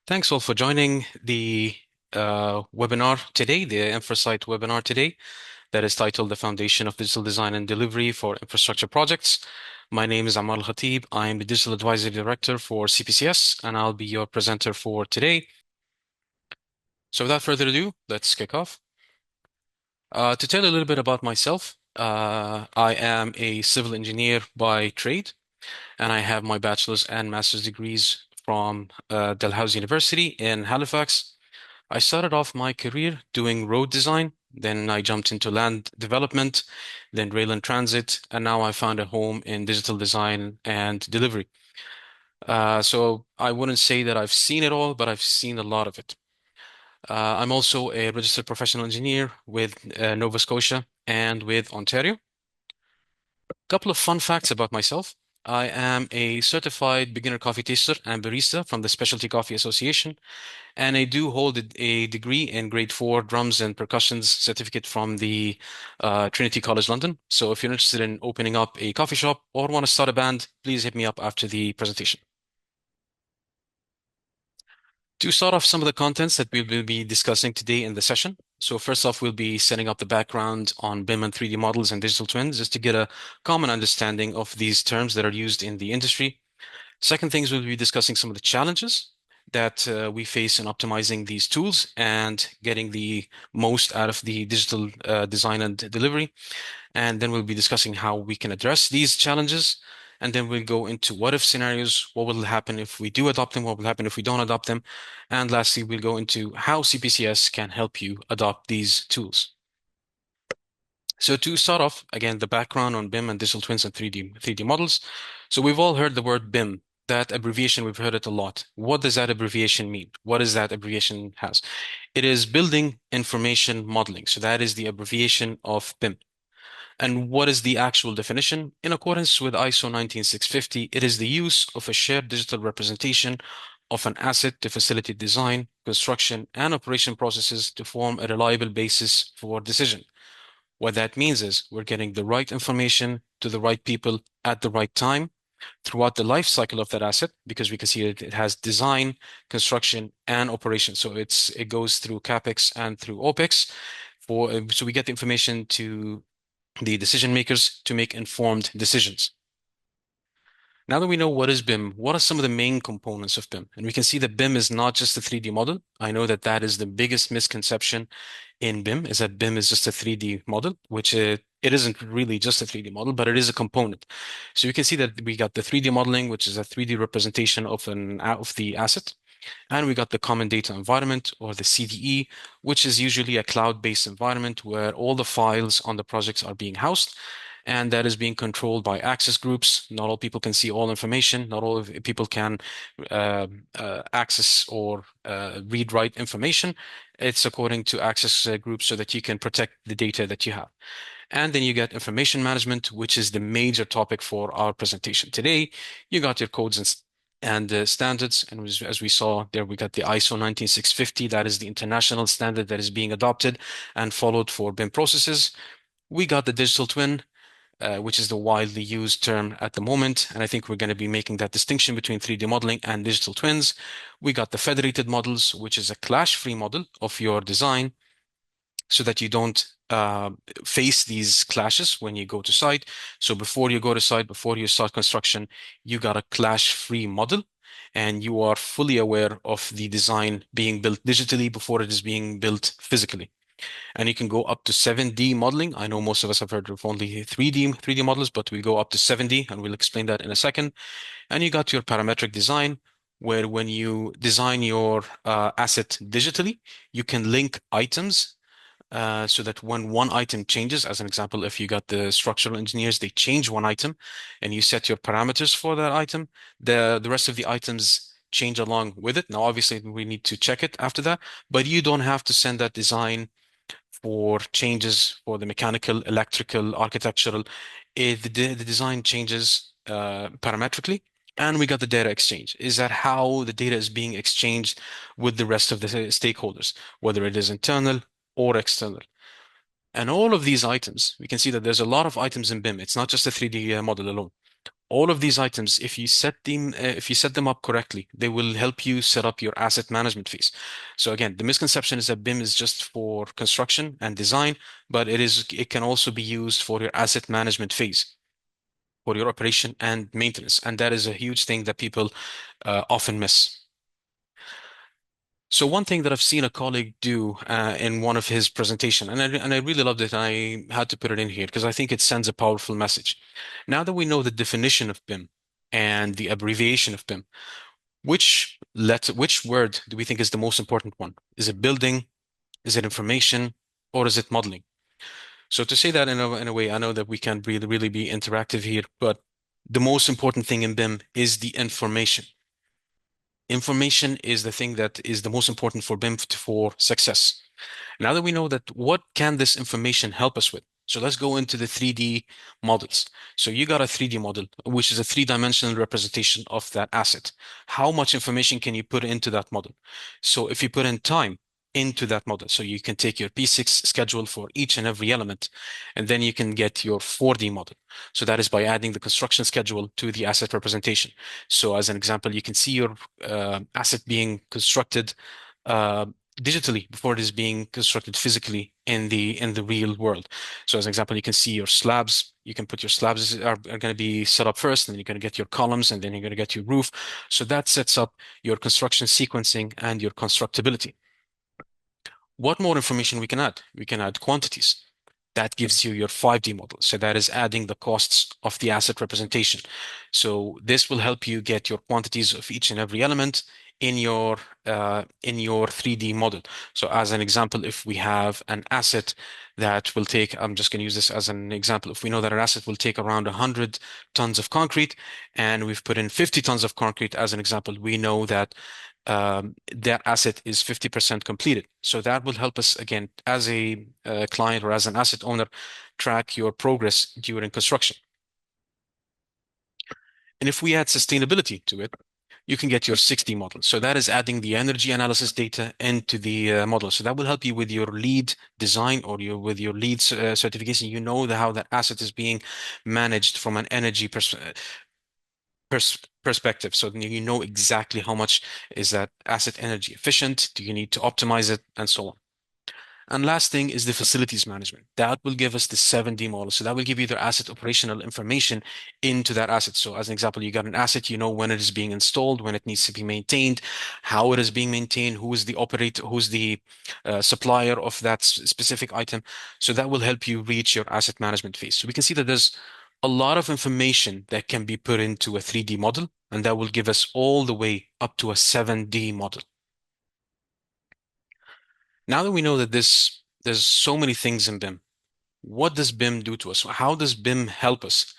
Thanks all for joining the webinar today, the InfraSite webinar today, that is titled The Foundation of Digital Design and Delivery for Infrastructure Projects. My name is Ammar Alkhatib. I am the Digital Advisory Director for CPCS, and I'll be your presenter for today. So without further ado, let's kick off. To tell you a little bit about myself, I am a civil engineer by trade, and I have my bachelor's and master's degrees from Dalhousie University in Halifax. I started off my career doing road design, then I jumped into land development, then rail and transit, and now I found a home in digital design and delivery. So I wouldn't say that I've seen it all, but I've seen a lot of it. I'm also a registered professional engineer with Nova Scotia and with Ontario. A couple of fun facts about myself. I am a certified beginner coffee taster and barista from the Specialty Coffee Association. And I do hold a degree in grade 4 drums and percussions certificate from the Trinity College London. So if you're interested in opening up a coffee shop or want to start a band, please hit me up after the presentation. To start off some of the contents that we will be discussing today in the session. So first off, we'll be setting up the background on BIM and 3D models and digital twins just to get a common understanding of these terms that are used in the industry. Second things, we'll be discussing some of the challenges that we face in optimizing these tools and getting the most out of the digital design and delivery. And then we'll be discussing how we can address these challenges. And then we'll go into what if scenarios, what will happen if we do adopt them, what will happen if we don't adopt them. And lastly, we'll go into how CPCS can help you adopt these tools. So to start off, again, the background on BIM and digital twins and 3D models. So we've all heard the word BIM. That abbreviation, we've heard it a lot. What does that abbreviation mean? What does that abbreviation has? It is Building Information Modeling. So that is the abbreviation of BIM. And what is the actual definition? In accordance with ISO 19650, it is the use of a shared digital representation of an asset to facilitate design, construction, and operation processes to form a reliable basis for decision. What that means is we're getting the right information to the right people at the right time throughout the life cycle of that asset, because we can see it has design, construction, and operation. So it goes through CapEx and through OpEx so we get the information to the decision makers to make informed decisions. Now that we know what is BIM, what are some of the main components of BIM? And we can see that BIM is not just a 3D model. I know that that is the biggest misconception in BIM, is that BIM is just a 3D model, which it isn't really just a 3D model, but it is a component. So you can see that we got the 3D modeling, which is a 3D representation of the asset. And we got the common data environment, or the CDE, which is usually a cloud-based environment where all the files on the projects are being housed. And that is being controlled by access groups. Not all people can see all information. Not all people can access or read write information. It's according to access groups so that you can protect the data that you have. And then you get information management, which is the major topic for our presentation today. You got your codes and standards. And as we saw there, we got the ISO 19650. That is the international standard that is being adopted and followed for BIM processes. We got the digital twin, which is the widely used term at the moment. And I think we're going to be making that distinction between 3D modeling and digital twins. We got the federated models, which is a clash-free model of your design so that you don't face these clashes when you go to site. So before you go to site, before you start construction, you got a clash-free model and you are fully aware of the design being built digitally before it is being built physically. And you can go up to 7D modeling. I know most of us have heard of only 3D models, but we go up to 7D, and we'll explain that in a second. And you got your parametric design, where when you design your asset digitally, you can link items so that when one item changes, as an example, if you got the structural engineers, they change one item and you set your parameters for that item, the rest of the items change along with it. Now, obviously, we need to check it after that, but you don't have to send that design for changes for the mechanical, electrical, architectural. The design changes parametrically. And we got the data exchange. Is that how the data is being exchanged with the rest of the stakeholders, whether it is internal or external? And all of these items, we can see that there's a lot of items in BIM. It's not just a 3D model alone. All of these items, if you set them up correctly, they will help you set up your asset management phase. So again, the misconception is that BIM is just for construction and design, but it can also be used for your asset management phase, for your operation and maintenance. And that is a huge thing that people often miss. So one thing that I've seen a colleague do in one of his presentation, and I really loved it, and I had to put it in here because I think it sends a powerful message. Now that we know the definition of BIM and the abbreviation of BIM, which word do we think is the most important one? Is it building? Is it information? Or is it modeling? So to say that in a way, I know that we can't really be interactive here, but the most important thing in BIM is the information. Information is the thing that is the most important for BIM for success. Now that we know that, what can this information help us with? So let's go into the 3D models. So you got a 3D model, which is a three-dimensional representation of that asset. How much information can you put into that model? So if you put in time into that model, so you can take your P6 schedule for each and every element, and then you can get your 4D model. So that is by adding the construction schedule to the asset representation. So as an example, you can see your asset being constructed uh, digitally before it is being constructed physically in the real world. So as an example, you can see your slabs. You can put your slabs are going to be set up first, and then you're going to get your columns, and then you're going to get your roof. So that sets up your construction sequencing and your constructability. What more information we can add? We can add quantities. That gives you your 5D model. So that is adding the costs of the asset representation. So this will help you get your quantities of each and every element in your 3D model. So as an example, if we have an asset that will take, I'm just going to use this as an example. If we know that an asset will take around 100 tons of concrete, and we've put in 50 tons of concrete as an example, we know that that asset is 50% completed. So that will help us, again, as a client or as an asset owner, track your progress during construction. And if we add sustainability to it, you can get your 6D model. So that is adding the energy analysis data into the model. So that will help you with your lead design, or with your lead certification. You know how that asset is being managed from an energy perspective. So you know exactly how much is that asset energy efficient, do you need to optimize it, and so on. And last thing is the facilities management. That will give us the 7D model. So that will give you the asset operational information into that asset. So as an example, you got an asset, you know when it is being installed, when it needs to be maintained, how it is being maintained, who is the operator, who's the supplier of that specific item. So that will help you reach your asset management phase. So we can see that there's a lot of information that can be put into a 3D model, and that will give us all the way up to a 7D model. Now that we know that there's so many things in BIM, what does BIM do to us? How does BIM help us?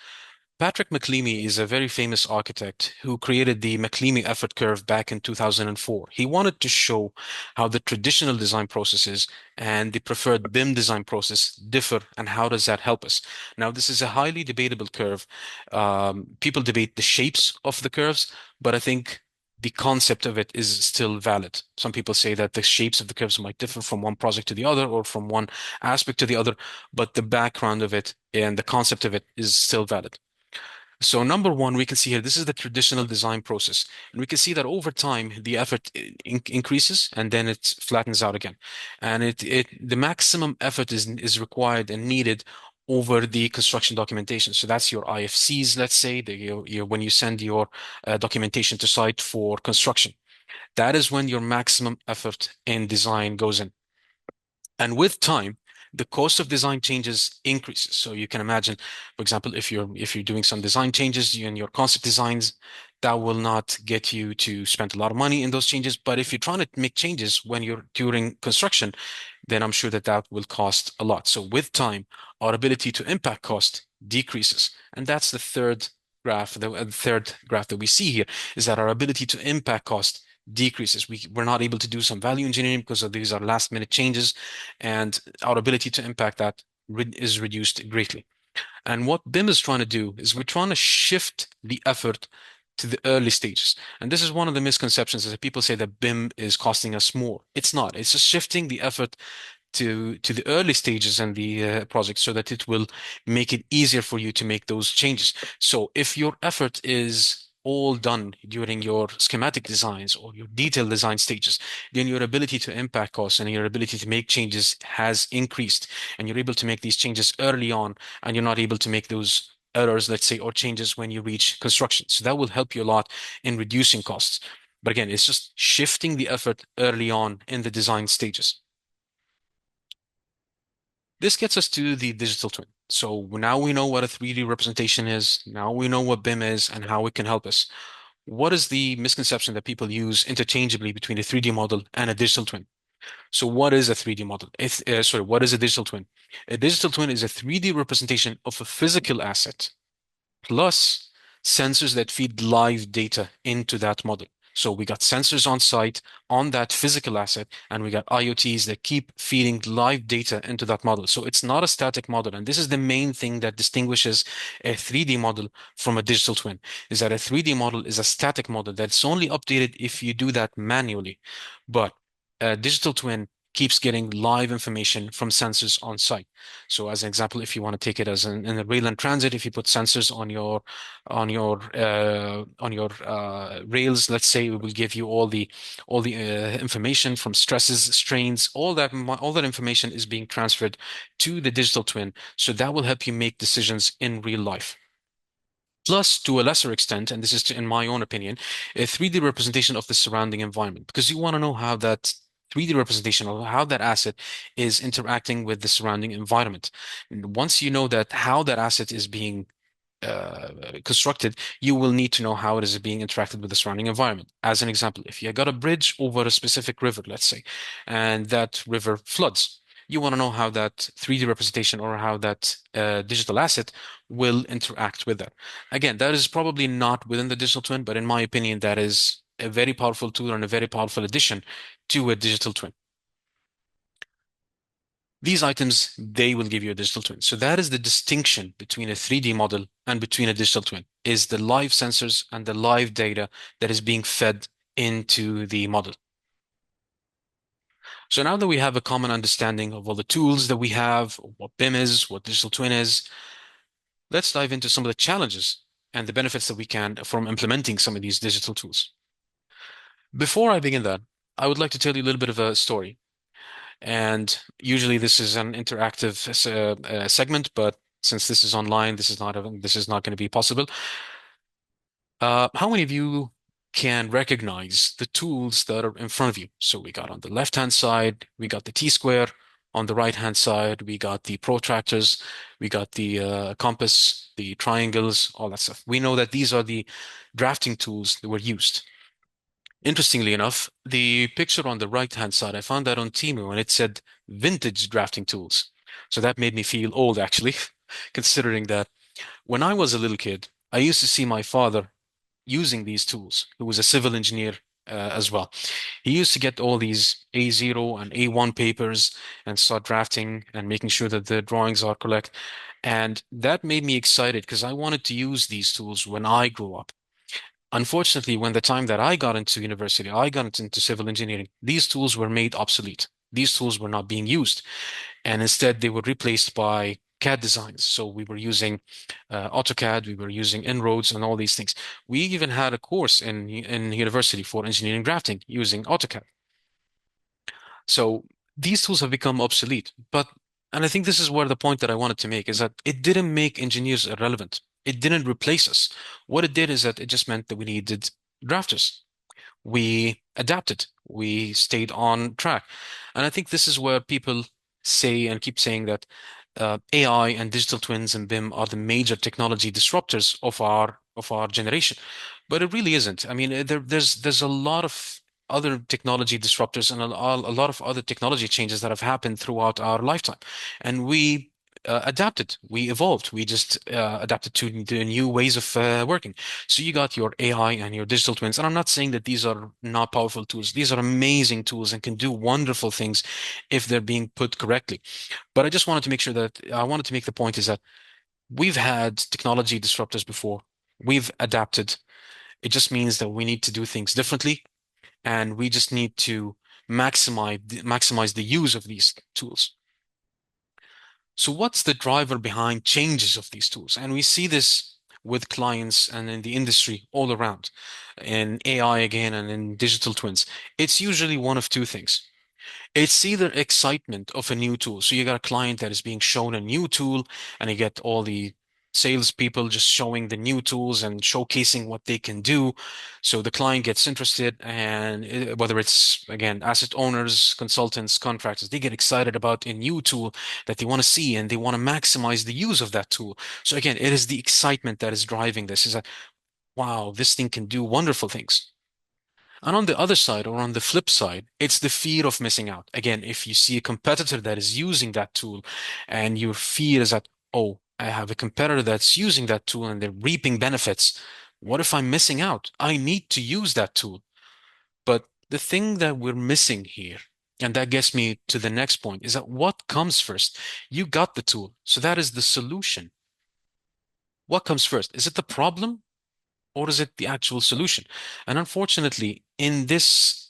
Patrick McLeamy is a very famous architect who created the McLeamy effort curve back in 2004. He wanted to show how the traditional design processes and the preferred BIM design process differ, and how does that help us. Now, this is a highly debatable curve. People debate the shapes of the curves, but I think the concept of it is still valid. Some people say that the shapes of the curves might differ from one project to the other, or from one aspect to the other, but the background of it and the concept of it is still valid. So number one, we can see here, this is the traditional design process. And we can see that over time, the effort increases, and then it flattens out again. And the maximum effort is required and needed over the construction documentation. So that's your IFCs, let's say, when you send your documentation to site for construction. That is when your maximum effort in design goes in. And with time, the cost of design changes increases. So you can imagine, for example, if you're doing some design changes in your concept designs, that will not get you to spend a lot of money in those changes. But if you're trying to make changes when you're during construction, then I'm sure that that will cost a lot. So with time, our ability to impact cost decreases. And that's the third graph, the third graph that we see here, is that our ability to impact cost decreases. We're not able to do some value engineering because of these are last minute changes, and our ability to impact that is reduced greatly. And what BIM is trying to do is we're trying to shift the effort to the early stages. And this is one of the misconceptions, is that people say that BIM is costing us more. It's not. It's just shifting the effort to the early stages in the project so that it will make it easier for you to make those changes. So if your effort is all done during your schematic designs or your detailed design stages, then your ability to impact costs and your ability to make changes has increased, and you're able to make these changes early on, and you're not able to make those errors, let's say, or changes when you reach construction. So that will help you a lot in reducing costs. But again, it's just shifting the effort early on in the design stages. This gets us to the digital twin. So now we know what a 3D representation is. Now we know what BIM is and how it can help us. What is the misconception that people use interchangeably between a 3D model and a digital twin? So what is a 3D model? What is a digital twin? A digital twin is a 3D representation of a physical asset plus sensors that feed live data into that model. So we got sensors on site on that physical asset, and we got IoTs that keep feeding live data into that model. So it's not a static model. And this is the main thing that distinguishes a 3D model from a digital twin, is that a 3D model is a static model that's only updated if you do that manually. But a digital twin keeps getting live information from sensors on site. So as an example, if you want to take it as in a rail and transit, if you put sensors on your rails, let's say, it will give you all the information from stresses, strains, all that information is being transferred to the digital twin. So that will help you make decisions in real life. Plus, to a lesser extent, and this is in my own opinion, a 3D representation of the surrounding environment, because you want to know how that 3D representation of how that asset is interacting with the surrounding environment. And once you know that how that asset is being constructed, you will need to know how it is being interacted with the surrounding environment. As an example, if you got a bridge over a specific river, let's say, and that river floods, you want to know how that 3D representation or how that digital asset will interact with that. Again, that is probably not within the digital twin, but in my opinion, that is a very powerful tool and a very powerful addition to a digital twin. These items, they will give you a digital twin. So that is the distinction between a 3D model and between a digital twin, is the live sensors and the live data that is being fed into the model. So now that we have a common understanding of all the tools that we have, what BIM is, what digital twin is, let's dive into some of the challenges and the benefits that we can from implementing some of these digital tools. Before I begin that, I would like to tell you a little bit of a story. And usually this is an interactive segment, but since this is online, this is not going to be possible. How many of you can recognize the tools that are in front of you? So we got on the left-hand side, we got the T-square. On the right-hand side, we got the protractors, we got the compass, the triangles, all that stuff. We know that these are the drafting tools that were used. Interestingly enough, the picture on the right-hand side, I found that on Temu and it said vintage drafting tools. So that made me feel old, actually, considering that when I was a little kid, I used to see my father using these tools, who was a civil engineer as well. He used to get all these A0 and A1 papers and start drafting and making sure that the drawings are correct. And that made me excited because I wanted to use these tools when I grew up. Unfortunately, when the time that I got into university, I got into civil engineering, these tools were made obsolete. These tools were not being used, and instead they were replaced by CAD designs. So we were using AutoCAD, we were using inroads and all these things. We even had a course in university for engineering drafting using AutoCAD. So these tools have become obsolete. And I think this is where the point that I wanted to make is that it didn't make engineers irrelevant. It didn't replace us. What it did is that it just meant that we needed drafters. We adapted. We stayed on track. And I think this is where people say and keep saying that AI and digital twins and BIM are the major technology disruptors of our generation. But it really isn't. I mean, there's a lot of other technology disruptors and a lot of other technology changes that have happened throughout our lifetime. And we adapted, we evolved, we just adapted to the new ways of working. So you got your AI and your digital twins. And I'm not saying that these are not powerful tools. These are amazing tools and can do wonderful things if they're being put correctly. But I just wanted to make sure that I wanted to make the point is that we've had technology disruptors before. We've adapted. It just means that we need to do things differently, and we just need to maximize the use of these tools. So what's the driver behind changes of these tools? And we see this with clients and in the industry all around, in AI again and in digital twins. It's usually one of two things. It's either excitement of a new tool. So you got a client that is being shown a new tool, and you get all the salespeople just showing the new tools and showcasing what they can do. So the client gets interested, and whether it's, again, asset owners, consultants, contractors, they get excited about a new tool that they want to see and they want to maximize the use of that tool. So again, it is the excitement that is driving this. Is that, wow, this thing can do wonderful things. And on the other side, or on the flip side, it's the fear of missing out. Again, if you see a competitor that is using that tool and your fear is that, oh, I have a competitor that's using that tool and they're reaping benefits. What if I'm missing out? I need to use that tool. But the thing that we're missing here, and that gets me to the next point, is that what comes first? You got the tool. So that is the solution. What comes first? Is it the problem, or is it the actual solution? And unfortunately, in this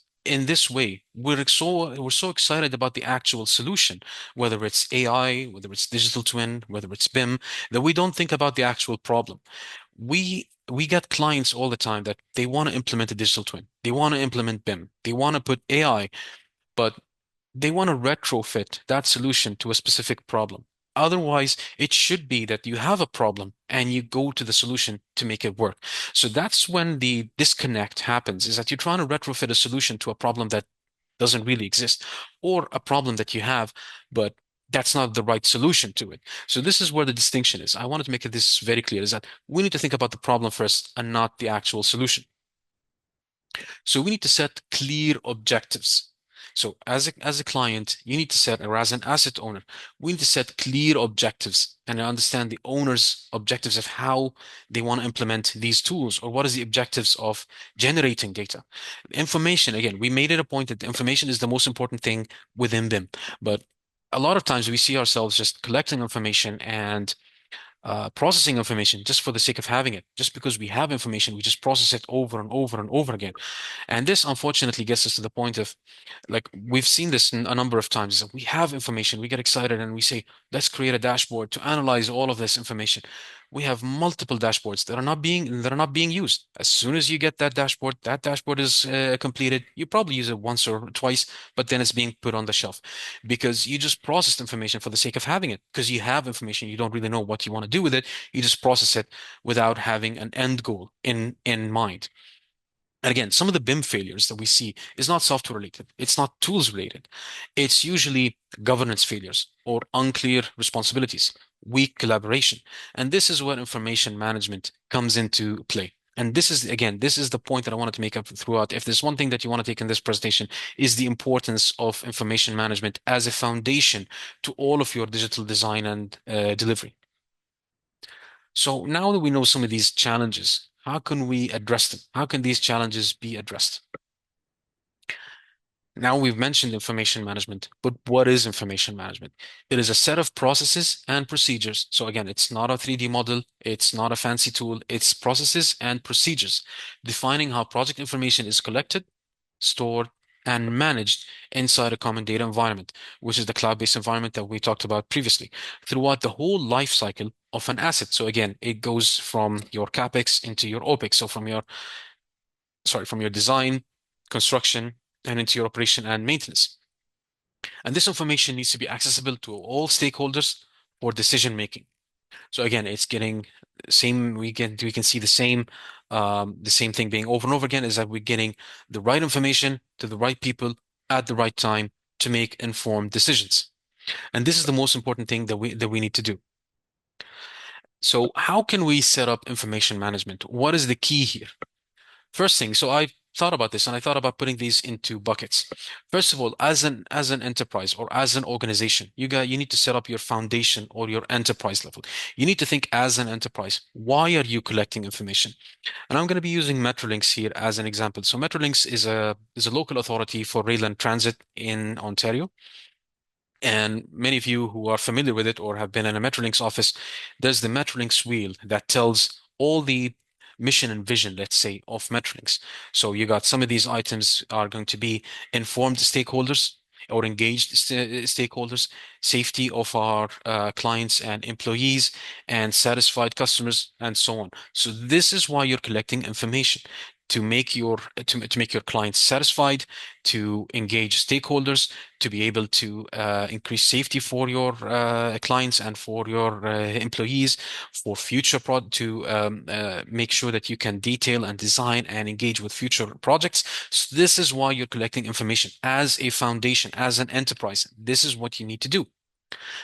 way, we're so excited about the actual solution, whether it's AI, whether it's digital twin, whether it's BIM, that we don't think about the actual problem. We get clients all the time that they want to implement a digital twin, they want to implement BIM, they want to put AI, but they want to retrofit that solution to a specific problem. Otherwise, it should be that you have a problem and you go to the solution to make it work. So that's when the disconnect happens, is that you're trying to retrofit a solution to a problem that doesn't really exist, or a problem that you have, but that's not the right solution to it. So this is where the distinction is. I wanted to make this very clear, is that we need to think about the problem first and not the actual solution. So we need to set clear objectives. So as a client, you need to set, or as an asset owner, we need to set clear objectives and understand the owner's objectives of how they want to implement these tools, or what is the objectives of generating data. Information, again, we made it a point that information is the most important thing within them. But a lot of times we see ourselves just collecting information and processing information just for the sake of having it. Just because we have information, we just process it over and over and over again. And this unfortunately gets us to the point of, like, we've seen this a number of times. We have information, we get excited and we say, let's create a dashboard to analyze all of this information. We have multiple dashboards that are not being used. As soon as you get that dashboard is completed, you probably use it once or twice, but then it's being put on the shelf because you just processed information for the sake of having it. Because you have information, you don't really know what you want to do with it. You just process it without having an end goal in mind. And again, some of the BIM failures that we see is not software related. It's not tools related. It's usually governance failures or unclear responsibilities, weak collaboration. And this is where information management comes into play. And this is the point that I wanted to make up throughout. If there's one thing that you want to take in this presentation, is the importance of information management as a foundation to all of your digital design and delivery. So now that we know some of these challenges, how can we address them? How can these challenges be addressed? Now we've mentioned information management, but what is information management? It is a set of processes and procedures. So again, it's not a 3D model, it's not a fancy tool, it's processes and procedures defining how project information is collected, stored, and managed inside a common data environment, which is the cloud-based environment that we talked about previously, throughout the whole life cycle of an asset. So again, it goes from your CapEx into your OpEx. So from your design, construction, and into your operation and maintenance. And this information needs to be accessible to all stakeholders for decision making. So again, it's getting same. We can see the same thing being over and over again, is that we're getting the right information to the right people at the right time to make informed decisions. And this is the most important thing that we need to do. So how can we set up information management? What is the key here? First thing, so I thought about this and I thought about putting these into buckets. First of all, as an enterprise or as an organization, you need to set up your foundation or your enterprise level. You need to think as an enterprise. Why are you collecting information? And I'm going to be using Metrolinx here as an example. So Metrolinx is a local authority for rail and transit in Ontario. And many of you who are familiar with it or have been in a Metrolinx office, there's the Metrolinx wheel that tells all the mission and vision, let's say, of Metrolinx. So you got some of these items are going to be informed stakeholders or engaged stakeholders, safety of our clients and employees, and satisfied customers, and so on. So this is why you're collecting information to make to make your clients satisfied, to engage stakeholders, to be able to increase safety for your clients and for your employees, for future to make sure that you can detail and design and engage with future projects. So this is why you're collecting information as a foundation, as an enterprise. This is what you need to do.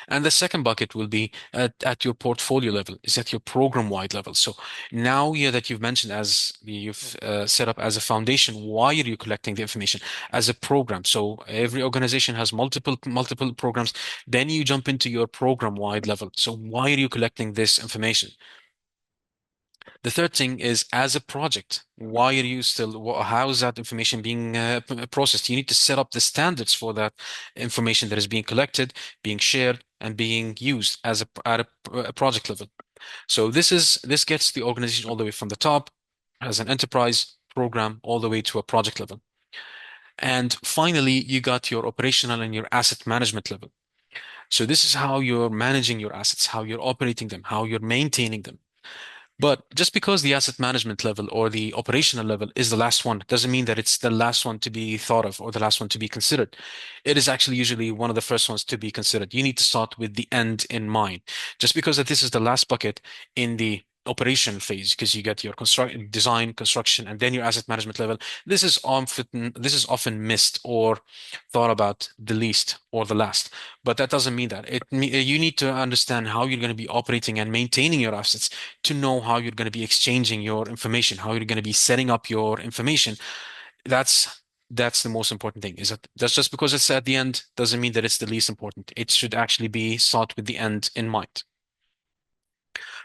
And the second bucket will be at your portfolio level, is at your program-wide level. So now, yeah, that you've mentioned as you've set up as a foundation, why are you collecting the information as a program? So every organization has multiple programs. Then you jump into your program-wide level. So why are you collecting this information? The third thing is as a project, why are you still, how is that information being processed? You need to set up the standards for that information that is being collected, being shared, and being used as a project level. So this gets the organization all the way from the top as an enterprise program all the way to a project level. And finally, you got your operational and your asset management level. So this is how you're managing your assets, how you're operating them, how you're maintaining them. But just because the asset management level or the operational level is the last one doesn't mean that it's the last one to be thought of or the last one to be considered. It is actually usually one of the first ones to be considered. You need to start with the end in mind. Just because that this is the last bucket in the operation phase, because you get your design, construction, and then your asset management level. This is often missed or thought about the least or the last. But that doesn't mean that. You need to understand how you're going to be operating and maintaining your assets to know how you're going to be exchanging your information, how you're going to be setting up your information. That's the most important thing. Is that that's just because it's at the end doesn't mean that it's the least important. It should actually be sought with the end in mind.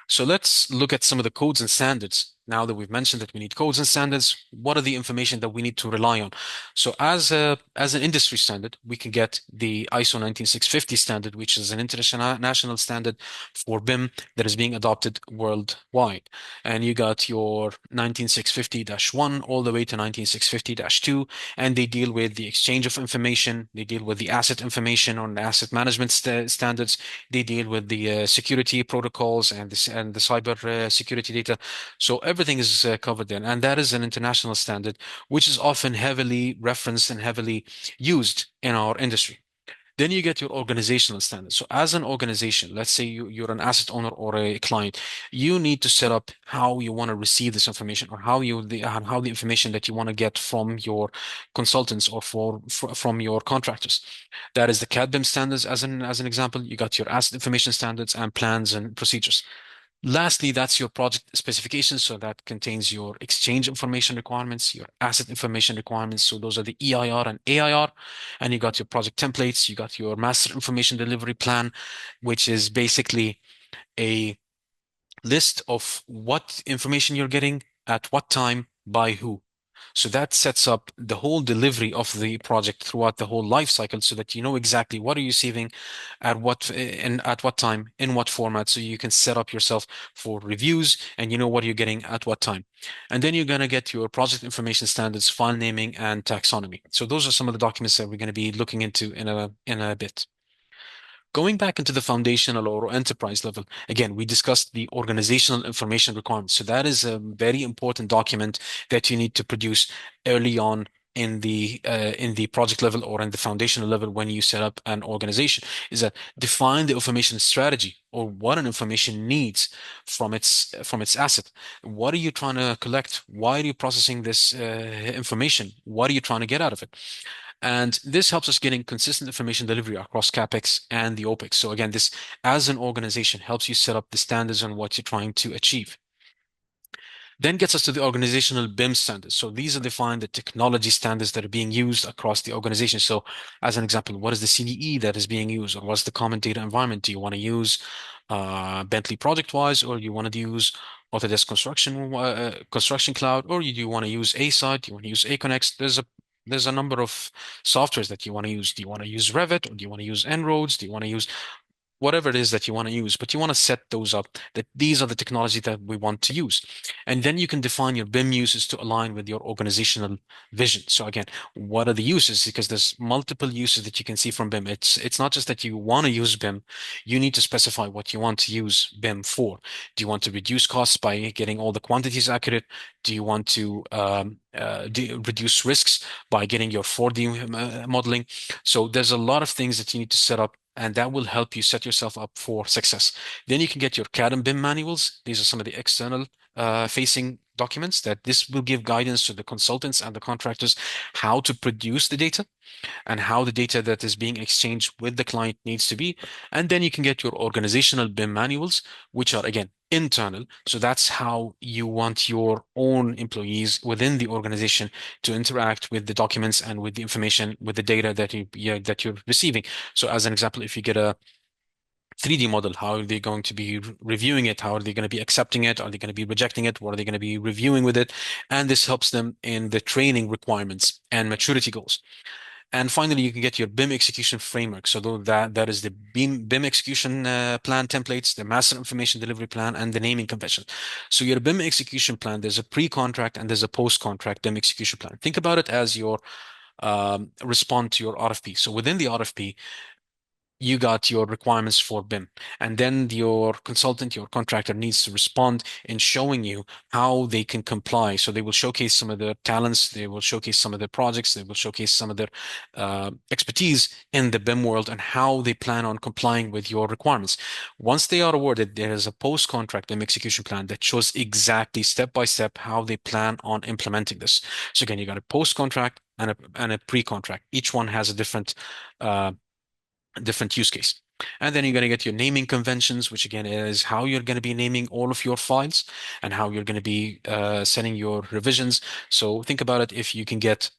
So let's look at some of the codes and standards. Now that we've mentioned that we need codes and standards, what are the information that we need to rely on? So as an industry standard, we can get the ISO 19650 standard, which is an international standard for BIM that is being adopted worldwide. And you got your 19650-1 all the way to 19650-2, and they deal with the exchange of information, they deal with the asset information on asset management standards, they deal with the security protocols and the cyber security data. So everything is covered there, and that is an international standard, which is often heavily referenced and heavily used in our industry. Then you get your organizational standards. So as an organization, let's say you're an asset owner or a client, you need to set up how you want to receive this information or how the information that you want to get from your consultants or from your contractors. That is the CAD/BIM standards as an example. You got your asset information standards and plans and procedures. Lastly, that's your project specifications. So that contains your exchange information requirements, your asset information requirements. So those are the EIR and AIR. And you got your project templates. You got your master information delivery plan, which is basically a list of what information you're getting at what time by who. So that sets up the whole delivery of the project throughout the whole life cycle so that you know exactly what are you receiving at what time, in what format, so you can set up yourself for reviews and you know what you're getting at what time. And then you're going to get your project information standards, file naming, and taxonomy. So those are some of the documents that we're going to be looking into in a bit. Going back into the foundational or enterprise level, again, we discussed the organizational information requirements. So that is a very important document that you need to produce early on in the project level or in the foundational level when you set up an organization, is that define the information strategy or what an information needs from its asset. What are you trying to collect? Why are you processing this information? What are you trying to get out of it? And this helps us getting consistent information delivery across CapEx and the OpEx. So again, this as an organization helps you set up the standards on what you're trying to achieve. Then gets us to the organizational BIM standards. So these are defined the technology standards that are being used across the organization. So as an example, what is the CDE that is being used, or what's the common data environment? Do you want to use Bentley ProjectWise, or you want to use Autodesk Construction Cloud, or do you want to use ASite? Do you want to use Aconex? There's a number of softwares that you want to use. Do you want to use Revit, or do you want to use En-ROADS? Do you want to use whatever it is that you want to use, but you want to set those up that these are the technology that we want to use. And then you can define your BIM uses to align with your organizational vision. So again, what are the uses? Because there's multiple uses that you can see from BIM. It's not just that you want to use BIM, you need to specify what you want to use BIM for. Do you want to reduce costs by getting all the quantities accurate? Do you want to reduce risks by getting your 4D modeling? So there's a lot of things that you need to set up, and that will help you set yourself up for success. Then you can get your CAD and BIM manuals. These are some of the external facing documents that this will give guidance to the consultants and the contractors how to produce the data and how the data that is being exchanged with the client needs to be. And then you can get your organizational BIM manuals, which are again internal. So that's how you want your own employees within the organization to interact with the documents and with the information, with the data that that you're receiving. So as an example, if you get a 3D model, how are they going to be reviewing it? How are they going to be accepting it? Are they going to be rejecting it? What are they going to be reviewing with it? And this helps them in the training requirements and maturity goals. And finally, you can get your BIM execution framework. So that is the BIM execution plan templates, the master information delivery plan, and the naming convention. So your BIM execution plan, there's a pre-contract and there's a post-contract BIM execution plan. Think about it as your respond to your RFP. So within the RFP, you got your requirements for BIM. And then your consultant, your contractor needs to respond in showing you how they can comply. So they will showcase some of their talents, they will showcase some of their projects, they will showcase some of their expertise in the BIM world and how they plan on complying with your requirements. Once they are awarded, there is a post-contract BIM execution plan that shows exactly step by step how they plan on implementing this. So again, you got a post-contract and a pre-contract. Each one has a uh, different use case. And then you're going to get your naming conventions, which again is how you're going to be naming all of your files and how you're going to be setting your revisions. So think about it. If you can get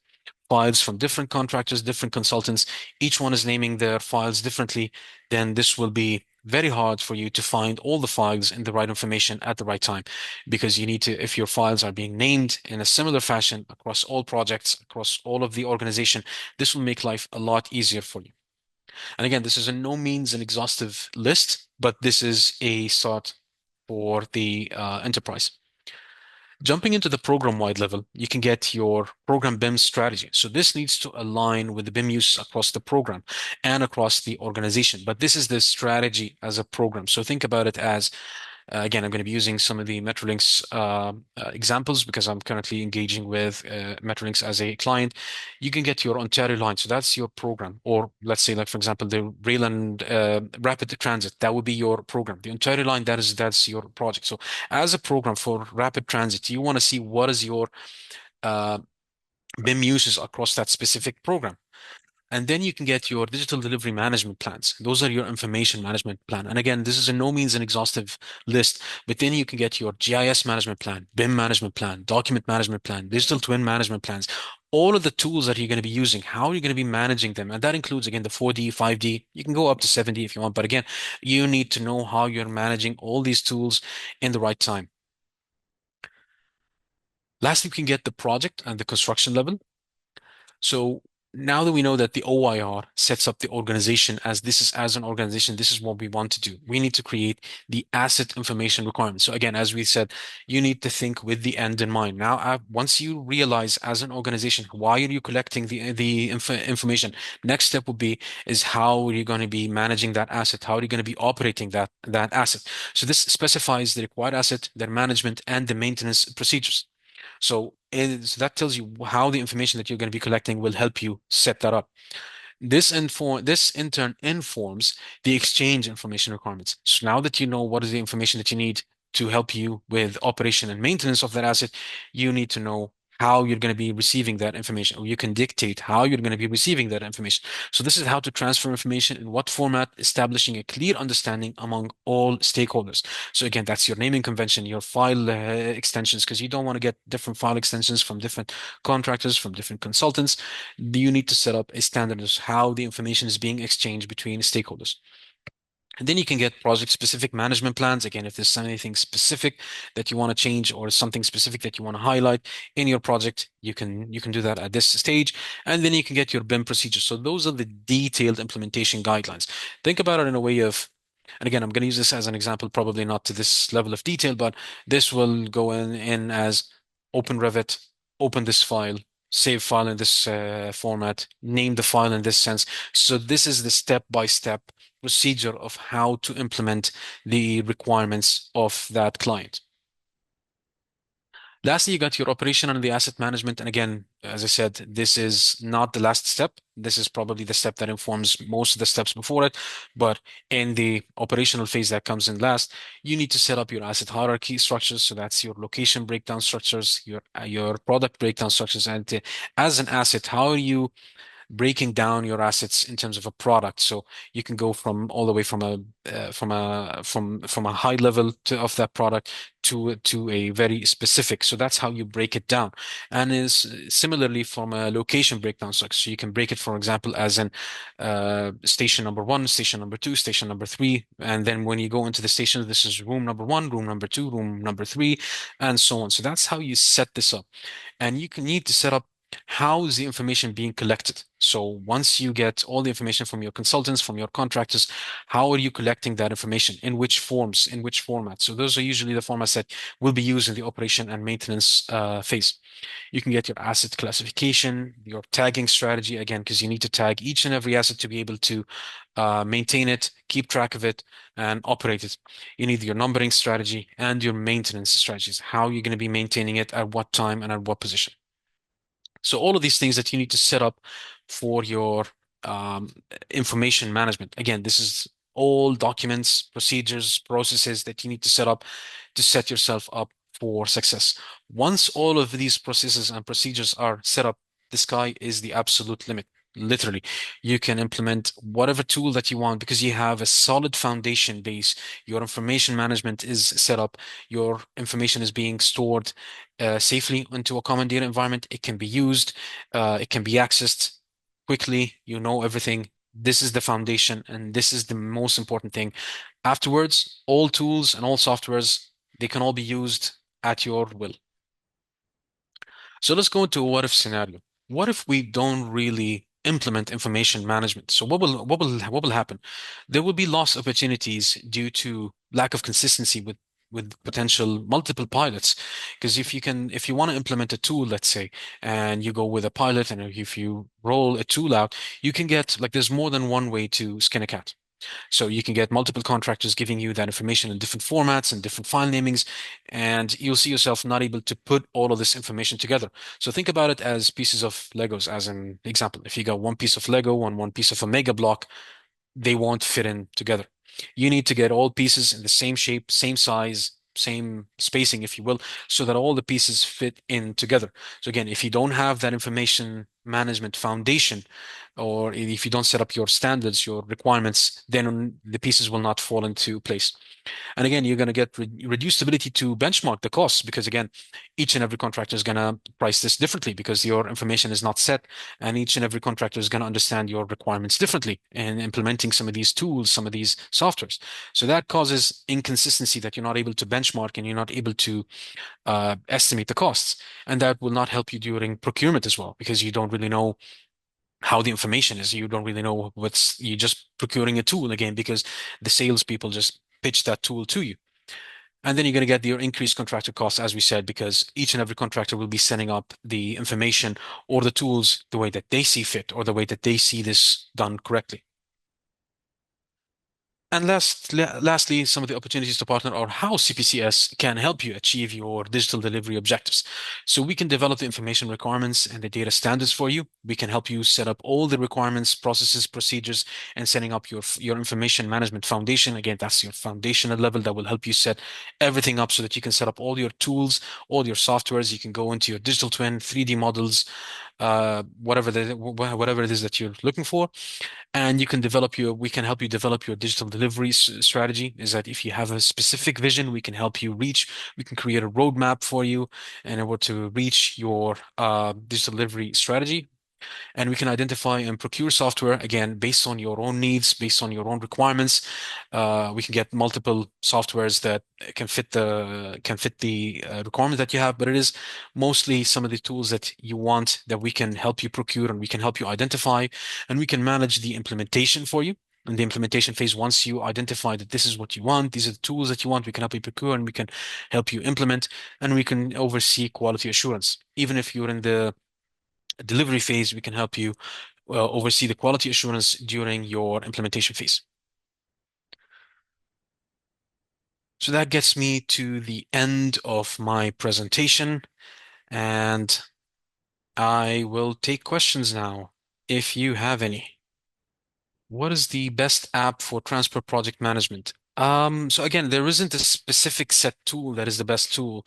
files from different contractors, different consultants, each one is naming their files differently, then this will be very hard for you to find all the files in the right information at the right time, because you need to, if your files are being named in a similar fashion across all projects, across all of the organization, this will make life a lot easier for you. And again, this is in no means an exhaustive list, but this is a start for the enterprise. Jumping into the program-wide level, you can get your program BIM strategy. So this needs to align with the BIM use across the program and across the organization. But this is the strategy as a program. So think about it as again, I'm going to be using some of the Metrolinx examples because I'm currently engaging with Metrolinx as a client. You can get your Ontario line. So that's your program. Or let's say, like, for example, the rail and rapid transit, that would be your program. The Ontario line, that's your project. So as a program for rapid transit, you want to see what is your uh, BIM uses across that specific program. And then you can get your digital delivery management plans. Those are your information management plan. And again, this is in no means an exhaustive list, but then you can get your GIS management plan, BIM management plan, document management plan, digital twin management plans, all of the tools that you're going to be using, how you're going to be managing them. And that includes, again, the 4D, 5D. You can go up to 7D if you want. But again, you need to know how you're managing all these tools in the right time. Lastly, you can get the project and the construction level. So now that we know that the OIR sets up the organization as this is as an organization, this is what we want to do. We need to create the asset information requirements. So again, as we said, you need to think with the end in mind. Now, once you realize as an organization, why are you collecting the information? Next step would be is how are you going to be managing that asset? How are you going to be operating that asset? So this specifies the required asset, their management, and the maintenance procedures. So that tells you how the information that you're going to be collecting will help you set that up. This in turn informs the exchange information requirements. So now that you know what is the information that you need to help you with operation and maintenance of that asset, you need to know how you're going to be receiving that information, or you can dictate how you're going to be receiving that information. So this is how to transfer information in what format, establishing a clear understanding among all stakeholders. So again, that's your naming convention, your file extensions, because you don't want to get different file extensions from different contractors, from different consultants. You need to set up a standard as how the information is being exchanged between stakeholders. And then you can get project specific management plans. Again, if there's anything specific that you want to change or something specific that you want to highlight in your project, you can do that at this stage. And then you can get your BIM procedures. So those are the detailed implementation guidelines. Think about it in a way of And again, I'm going to use this as an example, probably not to this level of detail, but this will go in as open Revit, open this file, save file in this format, name the file in this sense. So this is the step-by-step procedure of how to implement the requirements of that client. Lastly, you got your operation and the asset management. And again, as I said, this is not the last step. This is probably the step that informs most of the steps before it. But in the operational phase that comes in last, you need to set up your asset hierarchy structures. So that's your location breakdown structures, your product breakdown structures. And as an asset, how are you breaking down your assets in terms of a product. So you can go from all the way from a high level of that product to a very specific. So that's how you break it down. And is similarly from a location breakdown structure. So you can break it, for example, as in station number one, station number two, station number three. And then when you go into the stations, this is room number one, room number two, room number three, and so on. So that's how you set this up. And you can need to set up how is the information being collected? So once you get all the information from your consultants, from your contractors, how are you collecting that information? In which forms, in which format? So those are usually the formats that will be used in the operation and maintenance phase. You can get your asset classification, your tagging strategy, again, because you need to tag each and every asset to be able to maintain it, keep track of it, and operate it. You need your numbering strategy and your maintenance strategies. How you're going to be maintaining it, at what time, and at what position. So all of these things that you need to set up for your um, information management. Again, this is all documents, procedures, processes that you need to set up to set yourself up for success. Once all of these processes and procedures are set up, the sky is the absolute limit. Literally, you can implement whatever tool that you want because you have a solid foundation base. Your information management is set up. Your information is being stored safely into a common data environment. It can be used, it can be accessed quickly. You know everything. This is the foundation, and this is the most important thing. Afterwards, all tools and all softwares, they can all be used at your will. So let's go into a what if scenario. What if we don't really implement information management? So what will happen? There will be lost opportunities due to lack of consistency with potential multiple pilots. Because if you want to implement a tool, let's say, and you go with a pilot, and if you roll a tool out, you can get like there's more than one way to skin a cat. So you can get multiple contractors giving you that information in different formats and different file namings, and you'll see yourself not able to put all of this information together. So think about it as pieces of Legos, as an example. If you got one piece of Lego and one piece of a mega block, they won't fit in together. You need to get all pieces in the same shape, same size, same spacing, if you will, so that all the pieces fit in together. So again, if you don't have that information management foundation, or if you don't set up your standards, your requirements, then the pieces will not fall into place. And again, you're going to get reduced ability to benchmark the costs because again, each and every contractor is going to price this differently because your information is not set, and each and every contractor is going to understand your requirements differently in implementing some of these tools, some of these softwares. So that causes inconsistency that you're not able to benchmark and you're not able to estimate the costs, and that will not help you during procurement as well because you don't really know how the information is. You don't really know you're just procuring a tool again because the salespeople just pitch that tool to you. And then you're going to get your increased contractor costs, as we said, because each and every contractor will be setting up the information or the tools the way that they see fit or the way that they see this done correctly. And lastly, some of the opportunities to partner are how CPCS can help you achieve your digital delivery objectives. So we can develop the information requirements and the data standards for you. We can help you set up all the requirements, processes, procedures, and setting up your information management foundation. Again, that's your foundational level that will help you set everything up so that you can set up all your tools, all your softwares. You can go into your digital twin, 3D models, whatever it is that you're looking for, and we can help you develop your digital delivery strategy. Is that if you have a specific vision, we can help you we can create a roadmap for you in order to reach your digital delivery strategy. And we can identify and procure software again based on your own needs, based on your own requirements. We can get multiple softwares that can fit the requirement that you have, but it is mostly some of the tools that you want that we can help you procure and we can help you identify and we can manage the implementation for you. In the implementation phase, once you identify that this is what you want, these are the tools that you want, we can help you procure and we can help you implement, and we can oversee quality assurance. Even if you're in the delivery phase, we can help you oversee the quality assurance during your implementation phase. So that gets me to the end of my presentation, and I will take questions now if you have any. What is the best app for transport project management? So again, there isn't a specific set tool that is the best tool.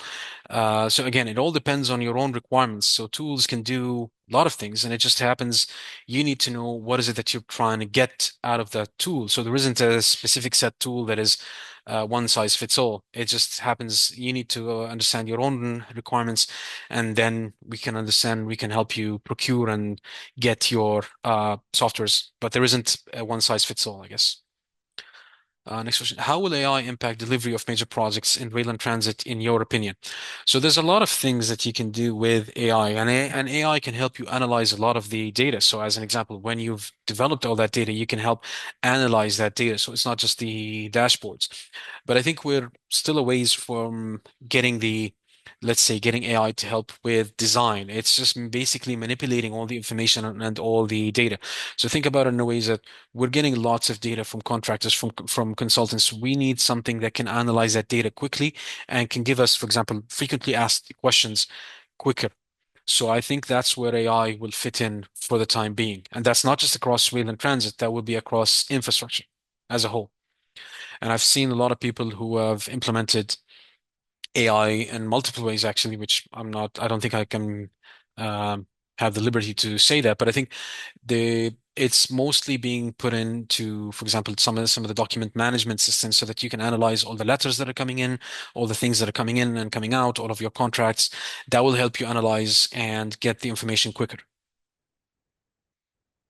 So again, it all depends on your own requirements. So tools can do a lot of things, and it just happens you need to know what is it that you're trying to get out of that tool. So there isn't a specific set tool that is one size fits all. It just happens you need to understand your own requirements, and then we can help you procure and get your softwares. But there isn't a one size fits all, I guess. Next question. How will AI impact delivery of major projects in rail and transit, in your opinion? So there's a lot of things that you can do with AI, and AI can help you analyze a lot of the data. So as an example, when you've developed all that data, you can help analyze that data. So it's not just the dashboards. But I think we're still a ways from getting let's say, getting AI to help with design. It's just basically manipulating all the information and all the data. So think about it in a ways that we're getting lots of data from contractors, from consultants. We need something that can analyze that data quickly and can give us, for example, frequently asked questions quicker. So I think that's where AI will fit in for the time being. And that's not just across rail and transit, that will be across infrastructure as a whole. And I've seen a lot of people who have implemented AI in multiple ways, actually, which I don't think I can um, have the liberty to say that, but I think it's mostly being put into, for example, some of the document management systems so that you can analyze all the letters that are coming in, all the things that are coming in and coming out, all of your contracts. That will help you analyze and get the information quicker.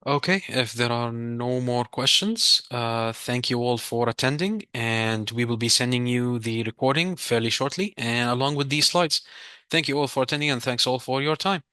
Okay, if there are no more questions, thank you all for attending, and we will be sending you the recording fairly shortly and along with these slides. Thank you all for attending, and thanks all for your time.